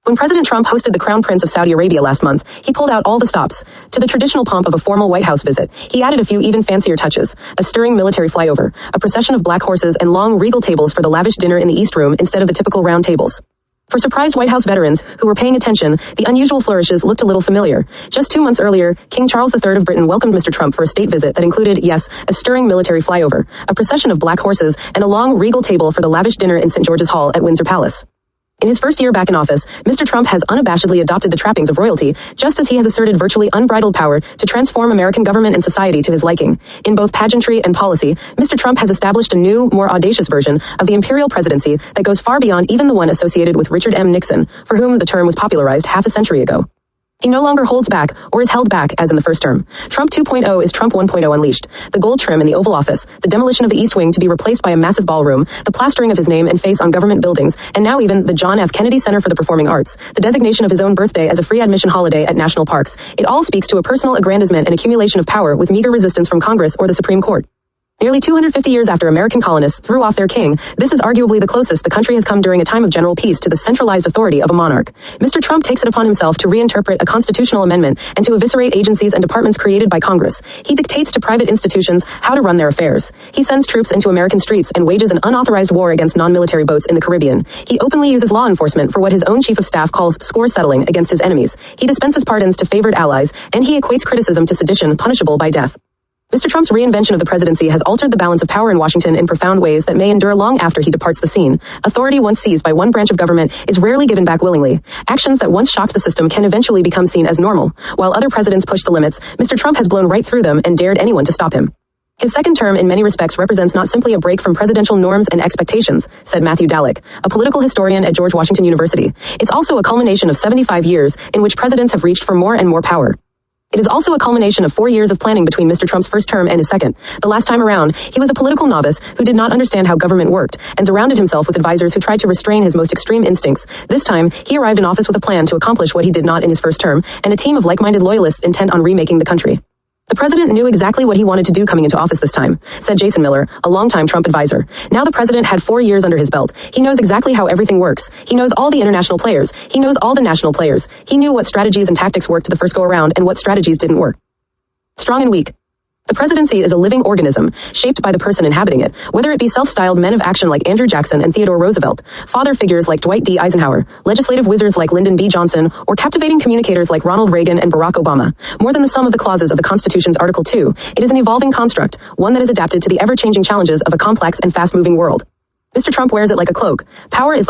When President Trump hosted the Crown Prince of Saudi Arabia last month, he pulled out all the stops. To the traditional pomp of a formal White House visit, he added a few even fancier touches: a stirring military flyover, a procession of black horses, and long regal tables for the lavish dinner in the East Room instead of the typical round tables. For surprised White House veterans who were paying attention, the unusual flourishes looked a little familiar. Just 2 months earlier, King Charles III of Britain welcomed Mr. Trump for a state visit that included, yes, a stirring military flyover, a procession of black horses, and a long regal table for the lavish dinner in St. George's Hall at Windsor Palace. In his first year back in office, Mr. Trump has unabashedly adopted the trappings of royalty, just as he has asserted virtually unbridled power to transform American government and society to his liking. In both pageantry and policy, Mr. Trump has established a new, more audacious version of the imperial presidency that goes far beyond even the one associated with Richard M. Nixon, for whom the term was popularized half a century ago. He no longer holds back, or is held back, as in the first term. Trump 2.0 is Trump 1.0 unleashed. The gold trim in the Oval Office, the demolition of the East Wing to be replaced by a massive ballroom, the plastering of his name and face on government buildings, and now even the John F. Kennedy Center for the Performing Arts, the designation of his own birthday as a free admission holiday at national parks. It all speaks to a personal aggrandizement and accumulation of power with meager resistance from Congress or the Supreme Court. Nearly 250 years after American colonists threw off their king, this is arguably the closest the country has come during a time of general peace to the centralized authority of a monarch. Mr. Trump takes it upon himself to reinterpret a constitutional amendment and to eviscerate agencies and departments created by Congress. He dictates to private institutions how to run their affairs. He sends troops into American streets and wages an unauthorized war against non-military boats in the Caribbean. He openly uses law enforcement for what his own chief of staff calls score settling against his enemies. He dispenses pardons to favored allies, and he equates criticism to sedition punishable by death. Mr. Trump's reinvention of the presidency has altered the balance of power in Washington in profound ways that may endure long after he departs the scene. Authority once seized by one branch of government is rarely given back willingly. Actions that once shocked the system can eventually become seen as normal. While other presidents push the limits, Mr. Trump has blown right through them and dared anyone to stop him. His second term in many respects represents not simply a break from presidential norms and expectations, said Matthew Dalek, a political historian at George Washington University. It's also a culmination of 75 years in which presidents have reached for more and more power. It is also a culmination of 4 years of planning between Mr. Trump's first term and his second. The last time around, he was a political novice who did not understand how government worked and surrounded himself with advisors who tried to restrain his most extreme instincts. This time, he arrived in office with a plan to accomplish what he did not in his first term, and a team of like-minded loyalists intent on remaking the country. The president knew exactly what he wanted to do coming into office this time, said Jason Miller, a longtime Trump advisor. Now the president had 4 years under his belt. He knows exactly how everything works. He knows all the international players. He knows all the national players. He knew what strategies and tactics worked the first go-around and what strategies didn't work. Strong and weak. The presidency is a living organism, shaped by the person inhabiting it, whether it be self-styled men of action like Andrew Jackson and Theodore Roosevelt, father figures like Dwight D. Eisenhower, legislative wizards like Lyndon B. Johnson, or captivating communicators like Ronald Reagan and Barack Obama. More than the sum of the clauses of the Constitution's Article 2, it is an evolving construct, one that is adapted to the ever-changing challenges of a complex and fast-moving world. Mr. Trump wears it like a cloak. Power is the